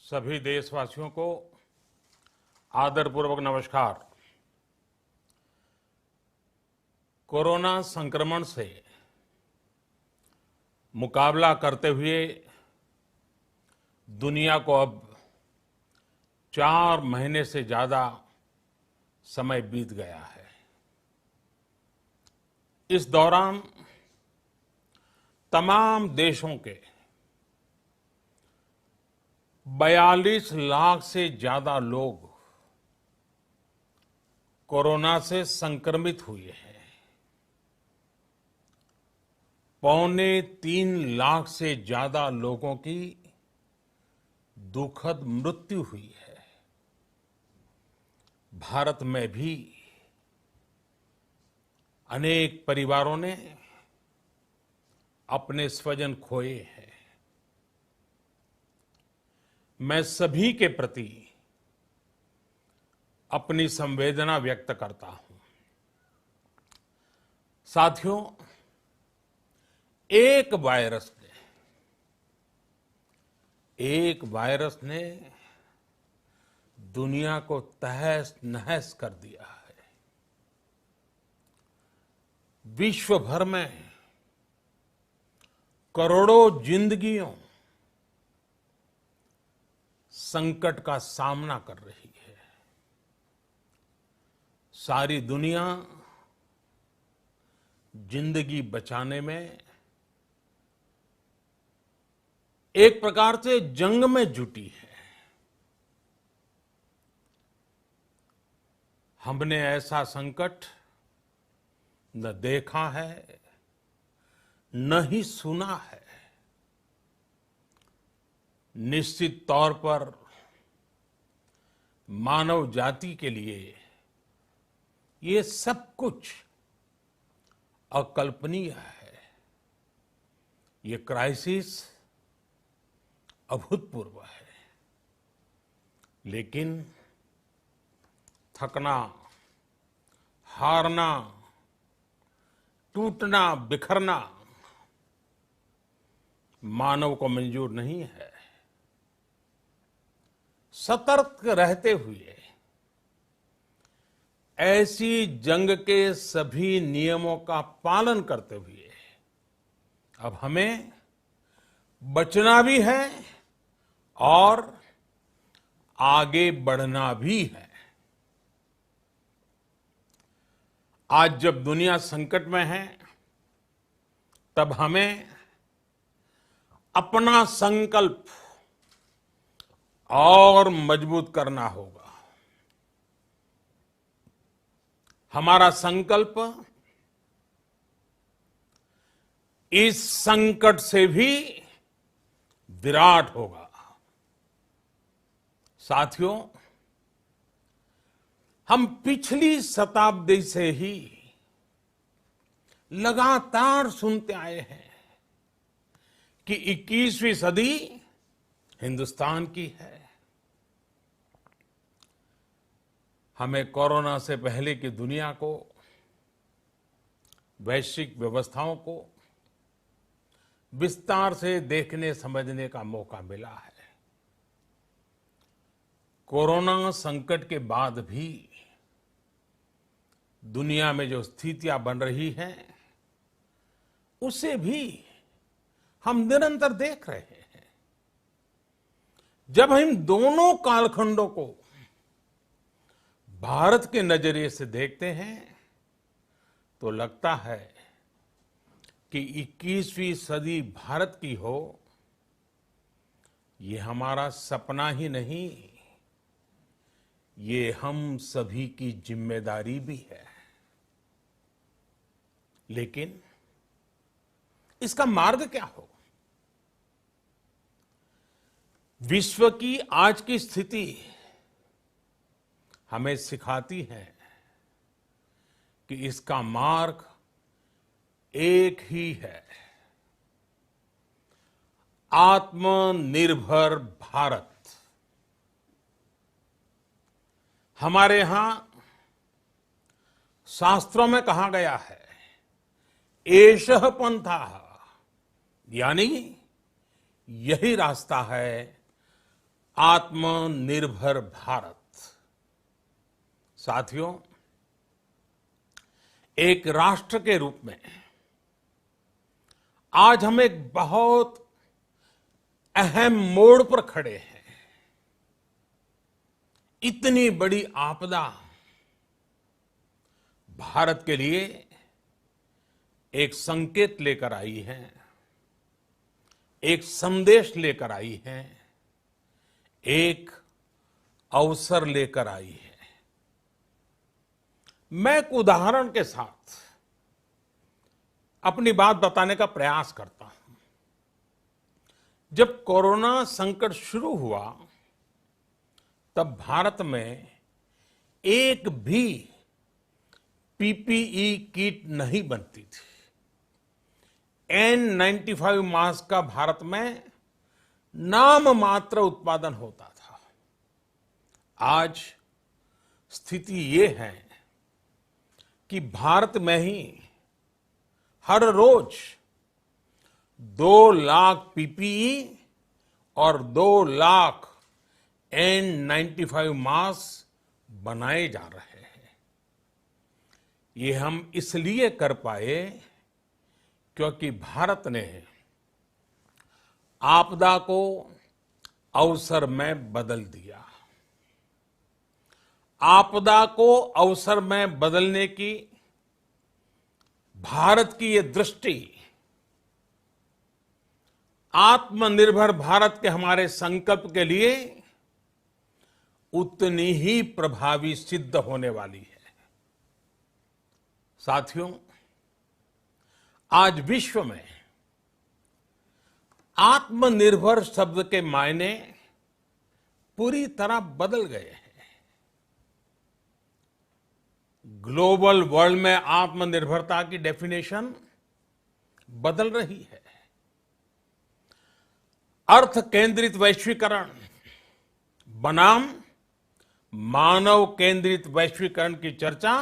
सभी देशवासियों को आदरपूर्वक नमस्कार। कोरोना संक्रमण से मुकाबला करते हुए दुनिया को अब 4 महीने से ज्यादा समय बीत गया है। इस दौरान तमाम देशों के 42 लाख से ज्यादा लोग कोरोना से संक्रमित हुए हैं। 2.25 लाख से ज्यादा लोगों की दुखद मृत्यु हुई है। भारत में भी अनेक परिवारों ने अपने स्वजन खोए हैं। मैं सभी के प्रति अपनी संवेदना व्यक्त करता हूं। साथियों, एक वायरस ने दुनिया को तहस नहस कर दिया है। विश्व भर में करोड़ों जिंदगियों संकट का सामना कर रही है। सारी दुनिया जिंदगी बचाने में एक प्रकार से जंग में जुटी है। हमने ऐसा संकट न देखा है, न ही सुना है। निश्चित तौर पर मानव जाति के लिए ये सब कुछ अकल्पनीय है। ये क्राइसिस अभूतपूर्व है। लेकिन थकना, हारना, टूटना, बिखरना मानव को मंजूर नहीं है। सतर्क रहते हुए ऐसी जंग के सभी नियमों का पालन करते हुए अब हमें बचना भी है और आगे बढ़ना भी है। आज जब दुनिया संकट में है, तब हमें अपना संकल्प और मजबूत करना होगा। हमारा संकल्प इस संकट से भी विराट होगा। साथियों, हम पिछली शताब्दी से ही लगातार सुनते आए हैं कि 21वीं सदी हिंदुस्तान की है। हमें कोरोना से पहले की दुनिया को, वैश्विक व्यवस्थाओं को विस्तार से देखने समझने का मौका मिला है। कोरोना संकट के बाद भी दुनिया में जो स्थितियां बन रही हैं, उसे भी हम निरंतर देख रहे हैं। जब हम दोनों कालखंडों को भारत के नजरिए से देखते हैं तो लगता है कि 21वीं सदी भारत की हो, ये हमारा सपना ही नहीं, ये हम सभी की जिम्मेदारी भी है। लेकिन इसका मार्ग क्या हो? विश्व की आज की स्थिति हमें सिखाती है कि इसका मार्ग एक ही है, आत्मनिर्भर भारत। हमारे यहां शास्त्रों में कहा गया है, एषः पंथः, यानी यही रास्ता है आत्मनिर्भर भारत। साथियों, एक राष्ट्र के रूप में आज हम एक बहुत अहम मोड़ पर खड़े हैं। इतनी बड़ी आपदा भारत के लिए एक संकेत लेकर आई है, एक संदेश लेकर आई है, एक अवसर लेकर आई है। मैं एक उदाहरण के साथ अपनी बात बताने का प्रयास करता हूं। जब कोरोना संकट शुरू हुआ, तब भारत में एक भी पीपीई किट नहीं बनती थी। N95 मास्क का भारत में नाम मात्र उत्पादन होता था। आज स्थिति ये है कि भारत में ही हर रोज 2 लाख पीपीई और 2 लाख N95 मास्क बनाए जा रहे हैं। ये हम इसलिए कर पाए क्योंकि भारत ने आपदा को अवसर में बदल दिया। आपदा को अवसर में बदलने की भारत की ये दृष्टि आत्मनिर्भर भारत के हमारे संकल्प के लिए उतनी ही प्रभावी सिद्ध होने वाली है। साथियों, आज विश्व में आत्मनिर्भर शब्द के मायने पूरी तरह बदल गए हैं। ग्लोबल वर्ल्ड में आत्मनिर्भरता की डेफिनेशन बदल रही है। अर्थ केंद्रित वैश्वीकरण बनाम मानव केंद्रित वैश्वीकरण की चर्चा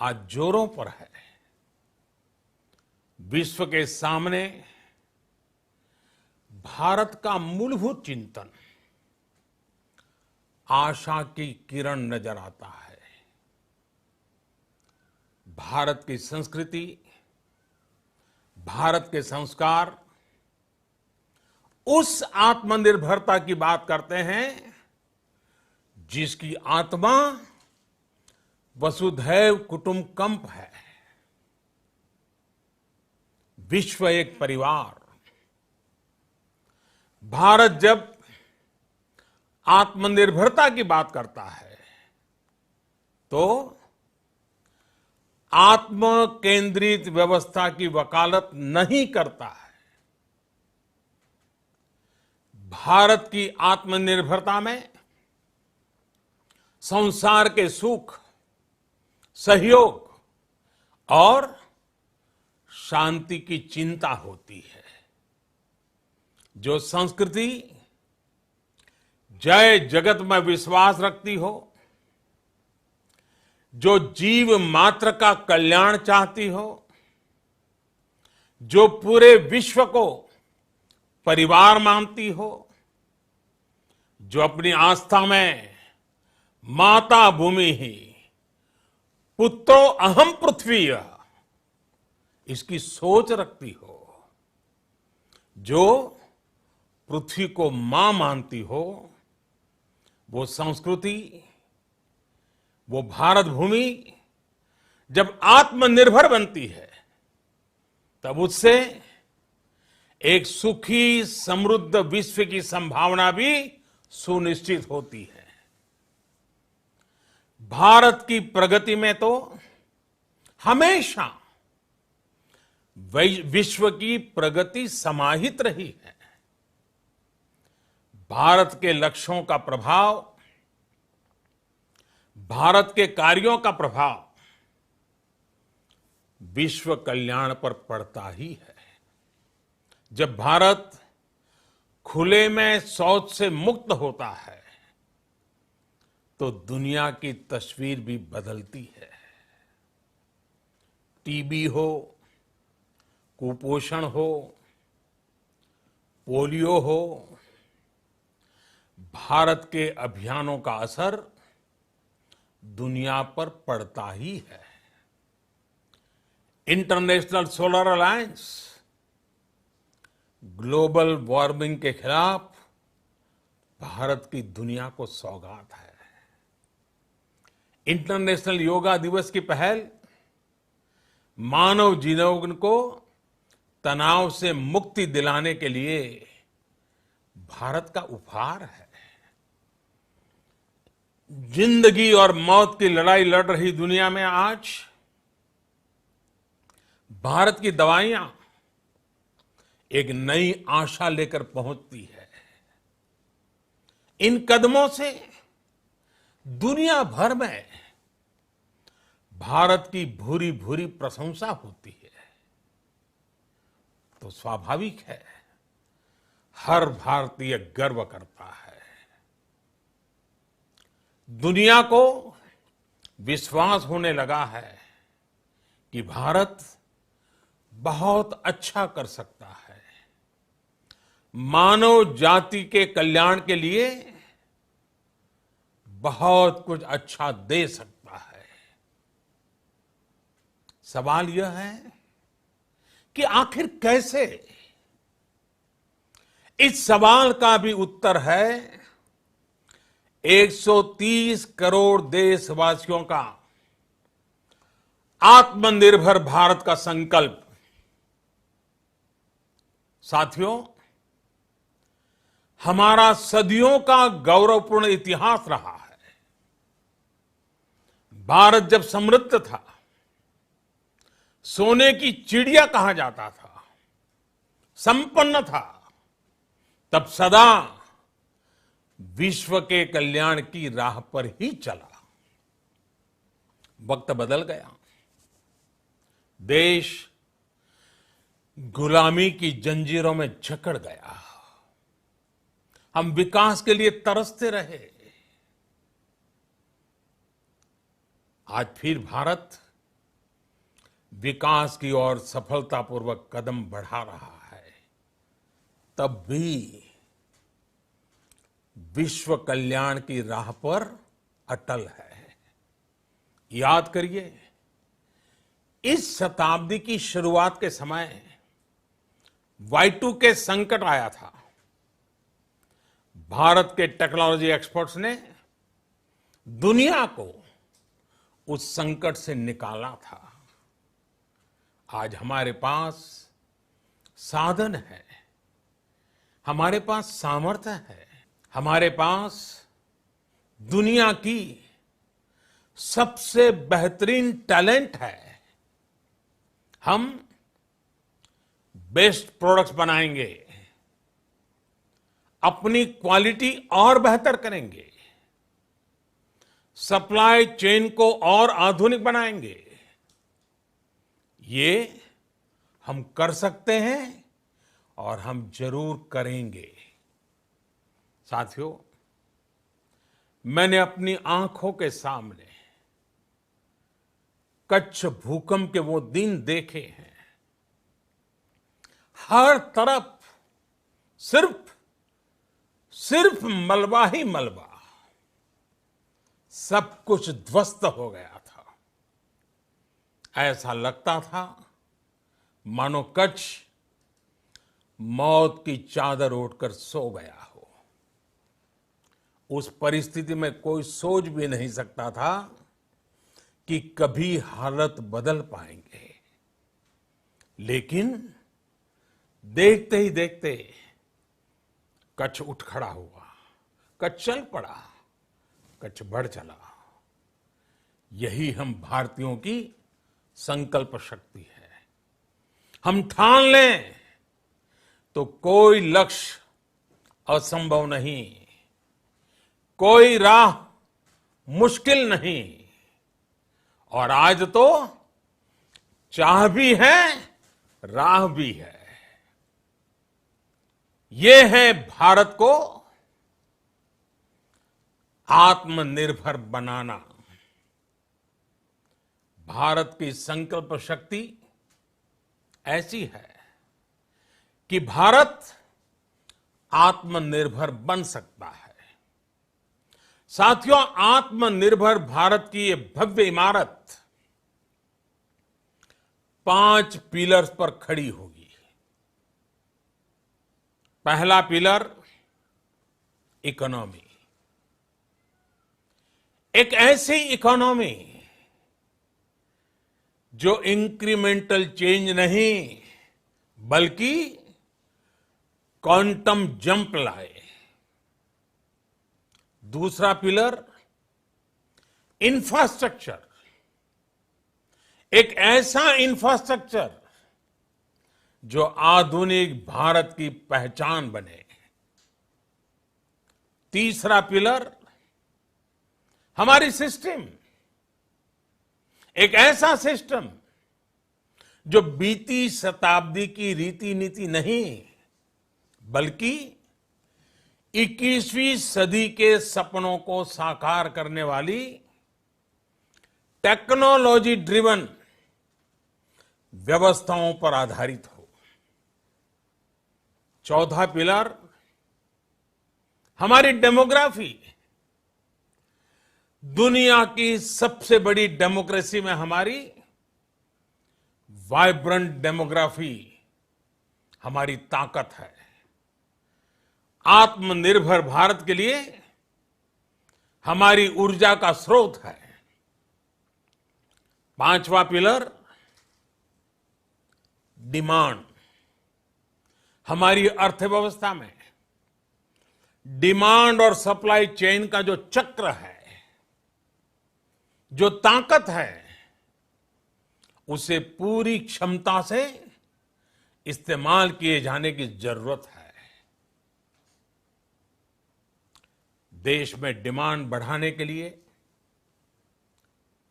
आज जोरों पर है। विश्व के सामने भारत का मूलभूत चिंतन आशा की किरण नजर आता है। भारत की संस्कृति, भारत के संस्कार उस आत्मनिर्भरता की बात करते हैं जिसकी आत्मा वसुधैव कुटुंबकम है। विश्व एक परिवार। भारत जब आत्मनिर्भरता की बात करता है तो आत्म केंद्रित व्यवस्था की वकालत नहीं करता है। भारत की आत्मनिर्भरता में संसार के सुख, सहयोग और शांति की चिंता होती है। जो संस्कृति जय जगत में विश्वास रखती हो, जो जीव मात्र का कल्याण चाहती हो, जो पूरे विश्व को परिवार मानती हो, जो अपनी आस्था में माता भूमि ही पुत्रो अहम पृथ्वी इसकी सोच रखती हो, जो पृथ्वी को मां मानती हो, वो संस्कृति, वो भारत भूमि जब आत्मनिर्भर बनती है तब उससे एक सुखी समृद्ध विश्व की संभावना भी सुनिश्चित होती है। भारत की प्रगति में तो हमेशा विश्व की प्रगति समाहित रही है। भारत के लक्ष्यों का प्रभाव, भारत के कार्यों का प्रभाव विश्व कल्याण पर पड़ता ही है। जब भारत खुले में शौच से मुक्त होता है तो दुनिया की तस्वीर भी बदलती है। टीबी हो, कुपोषण हो, पोलियो हो, भारत के अभियानों का असर दुनिया पर पड़ता ही है। International solar alliance global warming के खिलाफ भारत की दुनिया को सौगात है। इंटरनेशनल योगा दिवस की पहल मानव जीवन को तनाव से मुक्ति दिलाने के लिए भारत का उपहार है। जिंदगी और मौत की लड़ाई लड़ रही दुनिया में आज भारत की दवाइयां एक नई आशा लेकर पहुंचती है। इन कदमों से दुनिया भर में भारत की भूरी भूरी प्रशंसा होती है। तो स्वाभाविक है, हर भारतीय गर्व करता है। दुनिया को विश्वास होने लगा है कि भारत बहुत अच्छा कर सकता है, मानव जाति के कल्याण के लिए बहुत कुछ अच्छा दे सकता है। सवाल यह है कि आखिर कैसे? इस सवाल का भी उत्तर है 130 करोड़ देशवासियों का आत्मनिर्भर भारत का संकल्प। साथियों, हमारा सदियों का गौरवपूर्ण इतिहास रहा है। भारत जब समृद्ध था, सोने की चिड़िया कहा जाता था, संपन्न था, तब सदा विश्व के कल्याण की राह पर ही चला। वक्त बदल गया, देश गुलामी की जंजीरों में जकड़ गया। हम विकास के लिए तरसते रहे। आज फिर भारत विकास की ओर सफलतापूर्वक कदम बढ़ा रहा है। तब भी विश्व कल्याण की राह पर अटल है। याद करिए, इस शताब्दी की शुरुआत के समय Y2K संकट आया था। भारत के टेक्नोलॉजी एक्सपर्ट्स ने दुनिया को उस संकट से निकाला था। आज हमारे पास साधन है, हमारे पास सामर्थ्य है, हमारे पास दुनिया की सबसे बेहतरीन टैलेंट है। हम बेस्ट प्रोडक्ट्स बनाएंगे, अपनी क्वालिटी और बेहतर करेंगे, सप्लाई चेन को और आधुनिक बनाएंगे। ये हम कर सकते हैं और हम जरूर करेंगे। साथियों, मैंने अपनी आंखों के सामने कच्छ भूकंप के वो दिन देखे हैं। हर तरफ सिर्फ मलबा ही मलबा, सब कुछ ध्वस्त हो गया था। ऐसा लगता था मानो कच्छ मौत की चादर ओढ़कर सो गया हो। उस परिस्थिति में कोई सोच भी नहीं सकता था कि कभी हालत बदल पाएंगे। लेकिन देखते ही देखते कच्छ उठ खड़ा हुआ, कच्छ चल पड़ा, कच्छ बढ़ चला। यही हम भारतीयों की संकल्प शक्ति है। हम ठान लें तो कोई लक्ष्य असंभव नहीं, कोई राह मुश्किल नहीं। और आज तो चाह भी है, राह भी है। ये है भारत को आत्मनिर्भर बनाना। भारत की संकल्प शक्ति ऐसी है कि भारत आत्मनिर्भर बन सकता है। साथियों, आत्मनिर्भर भारत की ये भव्य इमारत 5 पिलर्स पर खड़ी होगी। पहला पिलर, इकोनॉमी। एक ऐसी इकोनॉमी जो इंक्रीमेंटल चेंज नहीं बल्कि क्वांटम जंप लाए। दूसरा पिलर, इंफ्रास्ट्रक्चर। एक ऐसा इंफ्रास्ट्रक्चर जो आधुनिक भारत की पहचान बने। तीसरा पिलर, हमारी सिस्टम। एक ऐसा सिस्टम जो बीती शताब्दी की रीति नीति नहीं बल्कि 21वीं सदी के सपनों को साकार करने वाली टेक्नोलॉजी ड्रिवन व्यवस्थाओं पर आधारित हो। चौथा पिलर, हमारी डेमोग्राफी। दुनिया की सबसे बड़ी डेमोक्रेसी में हमारी वाइब्रेंट डेमोग्राफी हमारी ताकत है। आत्मनिर्भर भारत के लिए हमारी ऊर्जा का स्रोत है। पांचवा पिलर, डिमांड। हमारी अर्थव्यवस्था में डिमांड और सप्लाई चेन का जो चक्र है, जो ताकत है, उसे पूरी क्षमता से इस्तेमाल किए जाने की जरूरत है। देश में डिमांड बढ़ाने के लिए,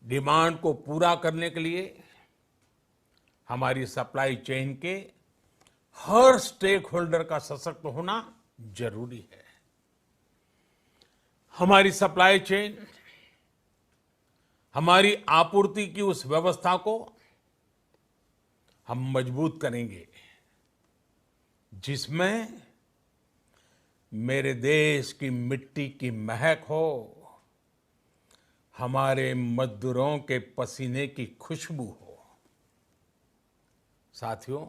डिमांड को पूरा करने के लिए हमारी सप्लाई चेन के हर स्टेक होल्डर का सशक्त होना जरूरी है। हमारी सप्लाई चेन, हमारी आपूर्ति की उस व्यवस्था को हम मजबूत करेंगे जिसमें मेरे देश की मिट्टी की महक हो, हमारे मजदूरों के पसीने की खुशबू हो। साथियों,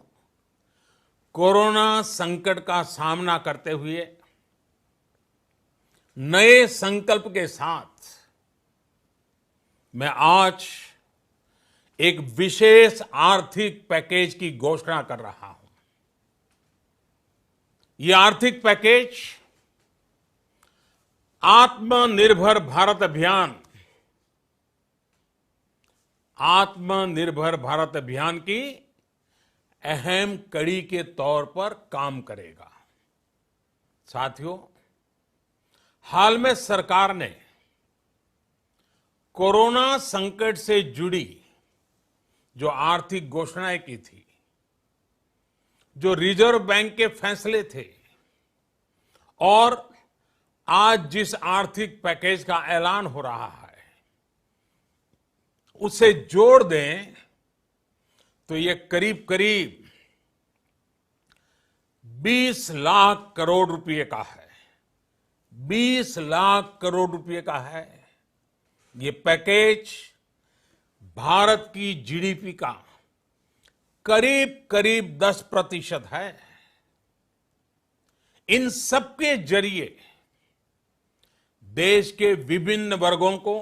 कोरोना संकट का सामना करते हुए नए संकल्प के साथ मैं आज एक विशेष आर्थिक पैकेज की घोषणा कर रहा हूं। यह आर्थिक पैकेज आत्मनिर्भर भारत अभियान, आत्मनिर्भर भारत अभियान की अहम कड़ी के तौर पर काम करेगा। साथियों, हाल में सरकार ने कोरोना संकट से जुड़ी जो आर्थिक घोषणाएं की थी, जो रिजर्व बैंक के फैसले थे और आज जिस आर्थिक पैकेज का ऐलान हो रहा है, उसे जोड़ दें तो ये करीब करीब 20 लाख करोड़ रुपए का है। 20 लाख करोड़ रुपए का है। ये पैकेज भारत की जीडीपी का करीब करीब 10% है। इन सबके जरिए देश के विभिन्न वर्गों को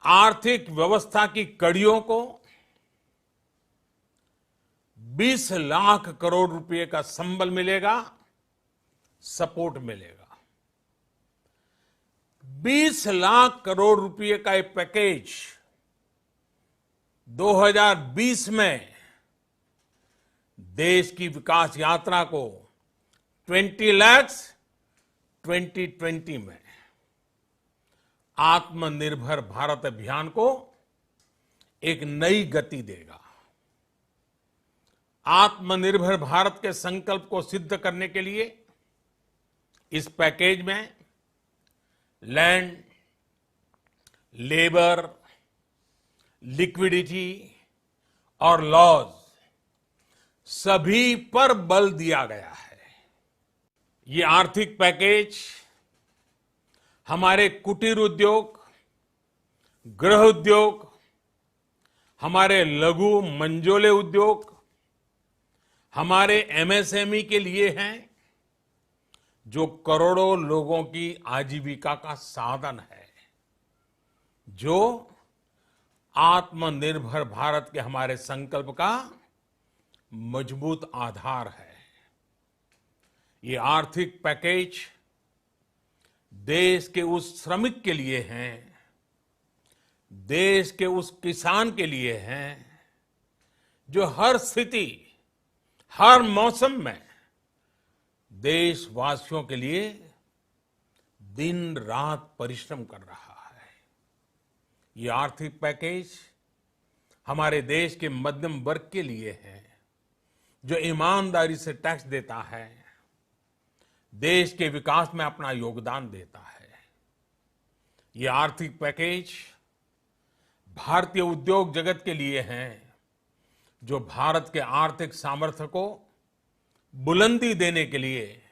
आर्थिक व्यवस्था की कड़ियों को 20 लाख करोड़ रुपए का संबल मिलेगा, सपोर्ट मिलेगा। 20 लाख करोड़ रुपए का ये पैकेज 2020 में देश की विकास यात्रा को 20 लाख 2020 में आत्मनिर्भर भारत अभियान को एक नई गति देगा। आत्मनिर्भर भारत के संकल्प को सिद्ध करने के लिए इस पैकेज में लैंड, लेबर, लिक्विडिटी और लॉज सभी पर बल दिया गया है। ये आर्थिक पैकेज हमारे कुटीर उद्योग, गृह उद्योग, हमारे लघु मंझोले उद्योग, हमारे एमएसएमई के लिए हैं, जो करोड़ों लोगों की आजीविका का साधन है, जो आत्मनिर्भर भारत के हमारे संकल्प का मजबूत आधार है। ये आर्थिक पैकेज देश के उस श्रमिक के लिए हैं, देश के उस किसान के लिए हैं, जो हर स्थिति, हर मौसम में देशवासियों के लिए दिन रात परिश्रम कर रहा है। ये आर्थिक पैकेज हमारे देश के मध्यम वर्ग के लिए है, जो ईमानदारी से टैक्स देता है, देश के विकास में अपना योगदान देता है। ये आर्थिक पैकेज भारतीय उद्योग जगत के लिए है, जो भारत के आर्थिक सामर्थ्य को बुलंदी देने के लिए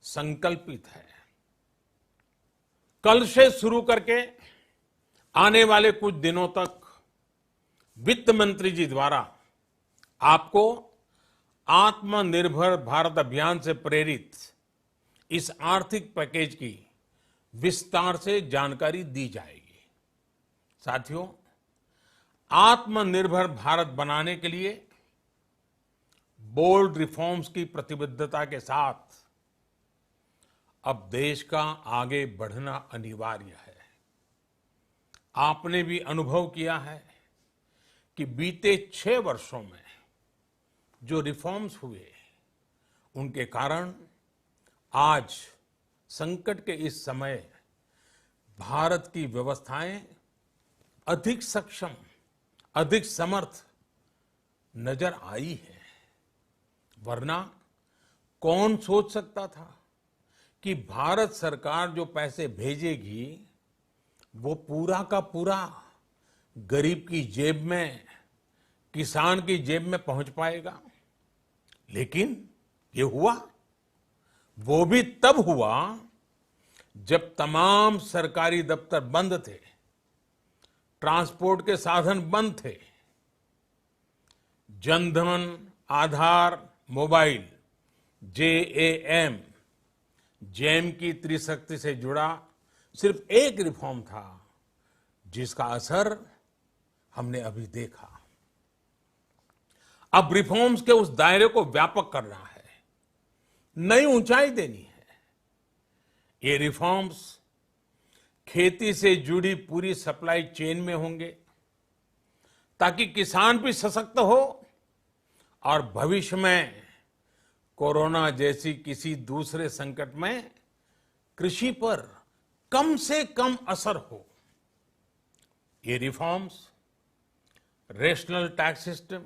संकल्पित है। कल से शुरू करके आने वाले कुछ दिनों तक वित्त मंत्री जी द्वारा आपको आत्मनिर्भर भारत अभियान से प्रेरित इस आर्थिक पैकेज की विस्तार से जानकारी दी जाएगी। साथियों, आत्मनिर्भर भारत बनाने के लिए बोल्ड रिफॉर्म्स की प्रतिबद्धता के साथ अब देश का आगे बढ़ना अनिवार्य है। आपने भी अनुभव किया है कि बीते 6 वर्षों में जो रिफॉर्म्स हुए, उनके कारण आज संकट के इस समय भारत की व्यवस्थाएं अधिक सक्षम, अधिक समर्थ नजर आई है। वरना कौन सोच सकता था कि भारत सरकार जो पैसे भेजेगी वो पूरा का पूरा गरीब की जेब में, किसान की जेब में पहुंच पाएगा। लेकिन ये हुआ, वो भी तब हुआ जब तमाम सरकारी दफ्तर बंद थे, ट्रांसपोर्ट के साधन बंद थे। जनधन, आधार, मोबाइल, जेम की त्रिशक्ति से जुड़ा सिर्फ एक रिफॉर्म था, जिसका असर हमने अभी देखा। अब रिफॉर्म्स के उस दायरे को व्यापक करना है, नई ऊंचाई देनी है। ये रिफॉर्म्स खेती से जुड़ी पूरी सप्लाई चेन में होंगे, ताकि किसान भी सशक्त हो और भविष्य में कोरोना जैसी किसी दूसरे संकट में कृषि पर कम से कम असर हो। ये रिफॉर्म्स रेशनल टैक्स सिस्टम,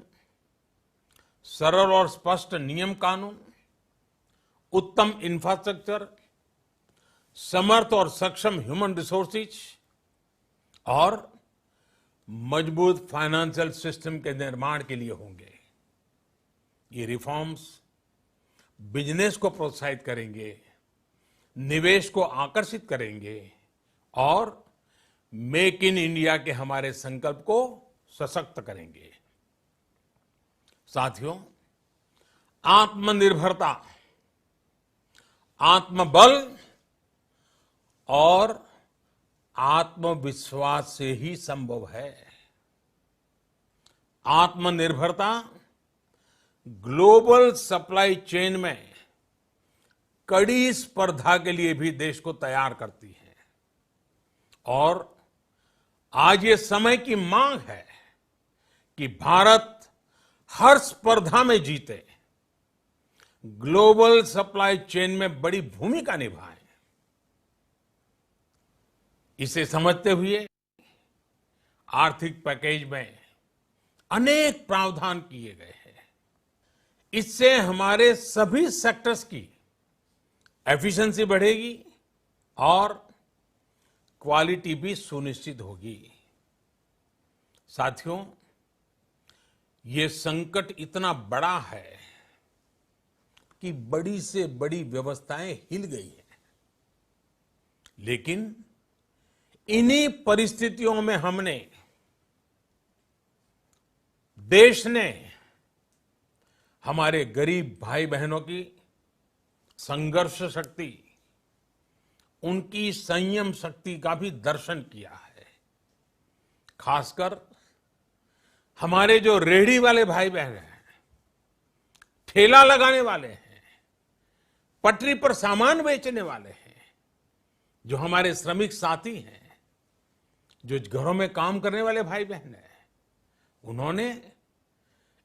सरल और स्पष्ट नियम कानून, उत्तम इंफ्रास्ट्रक्चर, समर्थ और सक्षम ह्यूमन रिसोर्सेज और मजबूत फाइनेंशियल सिस्टम के निर्माण के लिए होंगे। ये रिफॉर्म्स बिजनेस को प्रोत्साहित करेंगे, निवेश को आकर्षित करेंगे और मेक इन इंडिया के हमारे संकल्प को सशक्त करेंगे। साथियों, आत्मनिर्भरता, आत्मबल और आत्मविश्वास से ही संभव है। आत्मनिर्भरता ग्लोबल सप्लाई चेन में कड़ी स्पर्धा के लिए भी देश को तैयार करती है और आज ये समय की मांग है कि भारत हर स्पर्धा में जीते, ग्लोबल सप्लाई चेन में बड़ी भूमिका निभाए। इसे समझते हुए आर्थिक पैकेज में अनेक प्रावधान किए गए हैं। इससे हमारे सभी सेक्टर्स की एफिशिएंसी बढ़ेगी और क्वालिटी भी सुनिश्चित होगी। साथियों, ये संकट इतना बड़ा है कि बड़ी से बड़ी व्यवस्थाएं हिल गई हैं। लेकिन इन्हीं परिस्थितियों में हमने, देश ने हमारे गरीब भाई बहनों की संघर्ष शक्ति, उनकी संयम शक्ति का भी दर्शन किया है। खासकर हमारे जो रेहड़ी वाले भाई बहन हैं, ठेला लगाने वाले हैं, पटरी पर सामान बेचने वाले हैं, जो हमारे श्रमिक साथी हैं, जो घरों में काम करने वाले भाई बहन हैं, उन्होंने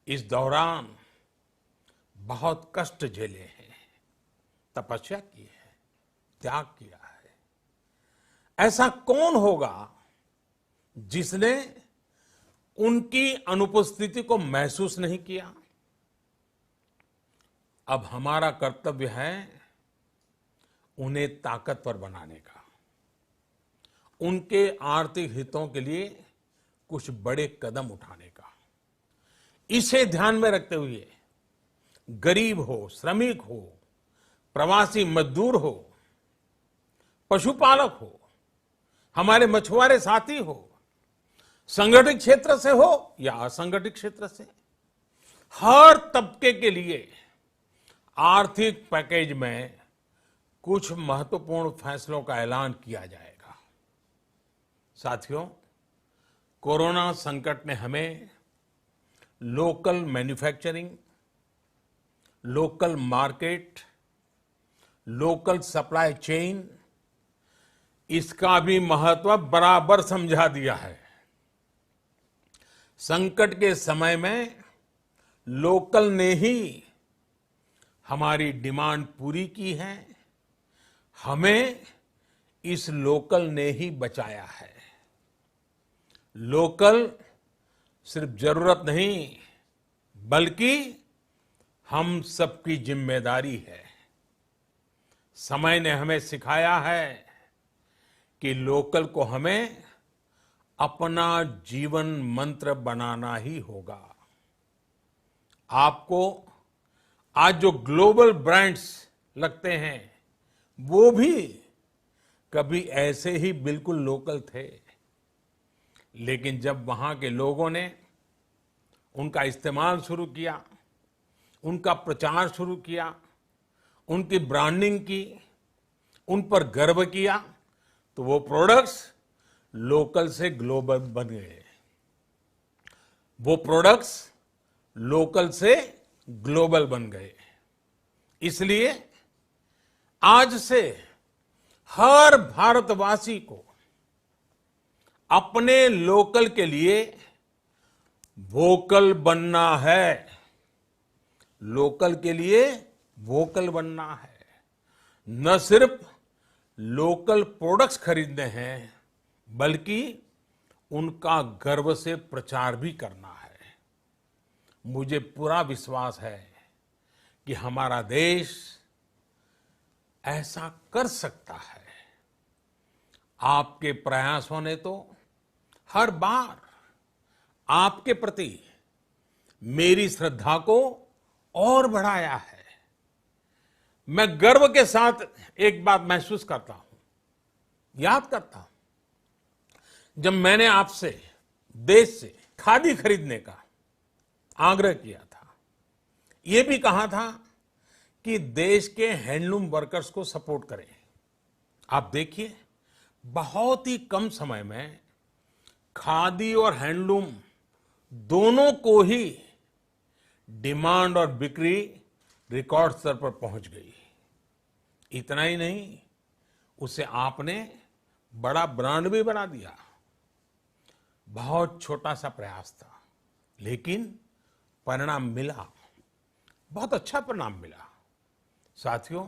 इस दौरान बहुत कष्ट झेले हैं, तपस्या की है, त्याग किया है। ऐसा कौन होगा जिसने उनकी अनुपस्थिति को महसूस नहीं किया? अब हमारा कर्तव्य है उन्हें ताकतवर बनाने का, उनके आर्थिक हितों के लिए कुछ बड़े कदम उठाने का। इसे ध्यान में रखते हुए गरीब हो, श्रमिक हो, प्रवासी मजदूर हो, पशुपालक हो, हमारे मछुआरे साथी हो, संगठित क्षेत्र से हो या असंगठित क्षेत्र से, हर तबके के लिए आर्थिक पैकेज में कुछ महत्वपूर्ण फैसलों का ऐलान किया जाएगा। साथियों, कोरोना संकट ने हमें local manufacturing, local market, local supply chain, इसका भी महत्व बराबर समझा दिया है। संकट के समय में लोकल ने ही हमारी डिमांड पूरी की है, हमें इस लोकल ने ही बचाया है। लोकल सिर्फ जरूरत नहीं, बल्कि हम सबकी जिम्मेदारी है। समय ने हमें सिखाया है कि लोकल को हमें अपना जीवन मंत्र बनाना ही होगा। आपको आज जो ग्लोबल ब्रांड्स लगते हैं, वो भी कभी ऐसे ही बिल्कुल लोकल थे, लेकिन जब वहां के लोगों ने उनका इस्तेमाल शुरू किया, उनका प्रचार शुरू किया, उनकी ब्रांडिंग की, उन पर गर्व किया, तो वो प्रोडक्ट्स लोकल से ग्लोबल बन गए। वो प्रोडक्ट्स लोकल से ग्लोबल बन गए। इसलिए आज से हर भारतवासी को अपने लोकल के लिए वोकल बनना है। लोकल के लिए वोकल बनना है। न सिर्फ लोकल प्रोडक्ट्स खरीदने हैं, बल्कि उनका गर्व से प्रचार भी करना है। मुझे पूरा विश्वास है कि हमारा देश ऐसा कर सकता है। आपके प्रयासों ने तो हर बार आपके प्रति मेरी श्रद्धा को और बढ़ाया है। मैं गर्व के साथ एक बात महसूस करता हूं, याद करता हूं, जब मैंने आपसे देश से खादी खरीदने का आग्रह किया था, यह भी कहा था कि देश के हैंडलूम वर्कर्स को सपोर्ट करें। आप देखिए, बहुत ही कम समय में खादी और हैंडलूम दोनों को ही डिमांड और बिक्री रिकॉर्ड स्तर पर पहुंच गई। इतना ही नहीं, उसे आपने बड़ा ब्रांड भी बना दिया। बहुत छोटा सा प्रयास था, लेकिन परिणाम मिला, बहुत अच्छा परिणाम मिला। साथियों,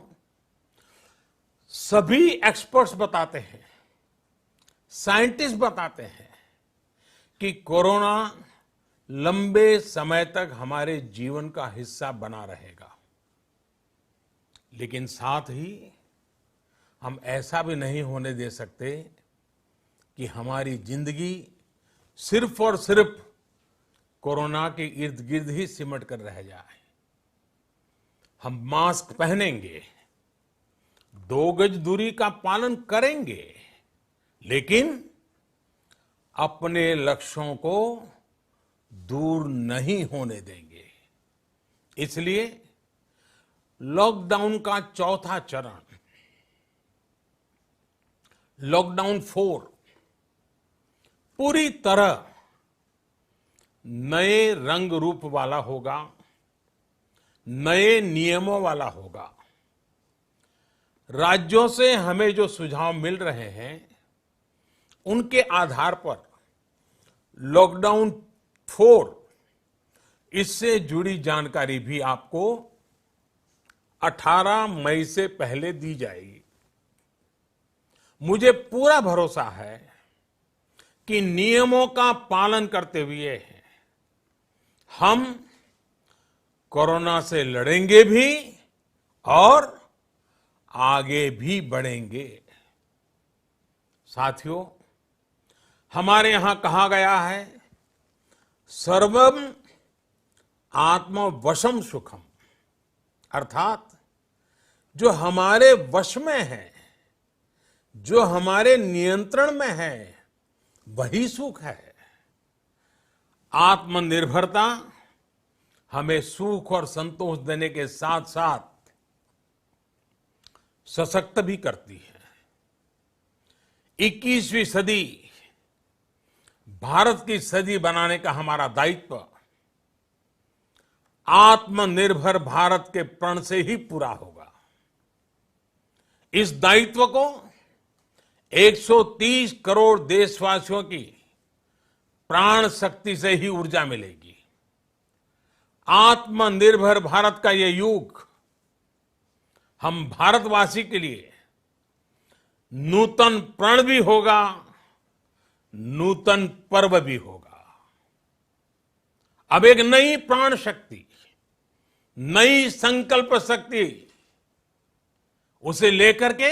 सभी एक्सपर्ट्स बताते हैं, साइंटिस्ट बताते हैं कि कोरोना लंबे समय तक हमारे जीवन का हिस्सा बना रहेगा। लेकिन साथ ही हम ऐसा भी नहीं होने दे सकते कि हमारी जिंदगी सिर्फ और सिर्फ कोरोना के इर्द गिर्द ही सिमट कर रह जाए। हम मास्क पहनेंगे, 2 गज दूरी का पालन करेंगे, लेकिन अपने लक्ष्यों को दूर नहीं होने देंगे। इसलिए लॉकडाउन का चौथा चरण, लॉकडाउन 4, पूरी तरह नए रंग रूप वाला होगा, नए नियमों वाला होगा। राज्यों से हमें जो सुझाव मिल रहे हैं, उनके आधार पर लॉकडाउन 4, इससे जुड़ी जानकारी भी आपको 18 मई से पहले दी जाएगी। मुझे पूरा भरोसा है कि नियमों का पालन करते हुए हम कोरोना से लड़ेंगे भी और आगे भी बढ़ेंगे। साथियों, हमारे यहां कहा गया है, सर्वम आत्मवशम सुखम, अर्थात जो हमारे वश में है, जो हमारे नियंत्रण में है, वही सुख है। आत्मनिर्भरता हमें सुख और संतोष देने के साथ साथ सशक्त भी करती है। 21वीं सदी भारत की सदी बनाने का हमारा दायित्व आत्मनिर्भर भारत के प्रण से ही पूरा होगा। इस दायित्व को 130 करोड़ देशवासियों की प्राण शक्ति से ही ऊर्जा मिलेगी। आत्मनिर्भर भारत का ये युग हम भारतवासी के लिए नूतन प्रण भी होगा, नूतन पर्व भी होगा। अब एक नई प्राण शक्ति, नई संकल्प शक्ति, उसे लेकर के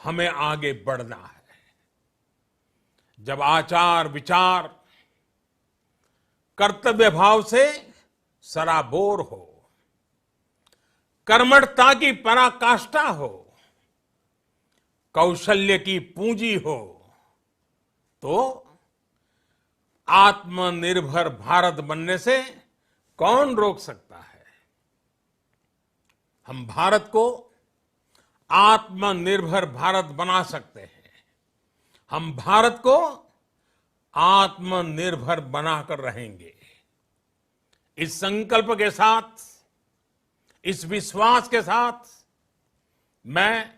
हमें आगे बढ़ना है। जब आचार विचार कर्तव्य भाव से सराबोर हो, कर्मठता की पराकाष्ठा हो, कौशल्य की पूंजी हो, तो आत्मनिर्भर भारत बनने से कौन रोक सकता है। हम भारत को आत्मनिर्भर भारत बना सकते हैं। हम भारत को आत्मनिर्भर बनाकर रहेंगे। इस संकल्प के साथ, इस विश्वास के साथ मैं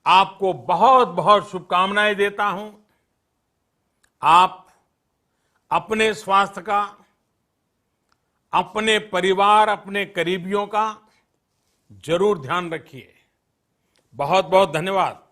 आपको बहुत बहुत शुभकामनाएं देता हूं। आप अपने स्वास्थ्य का, अपने परिवार, अपने करीबियों का जरूर ध्यान रखिए। बहुत बहुत धन्यवाद।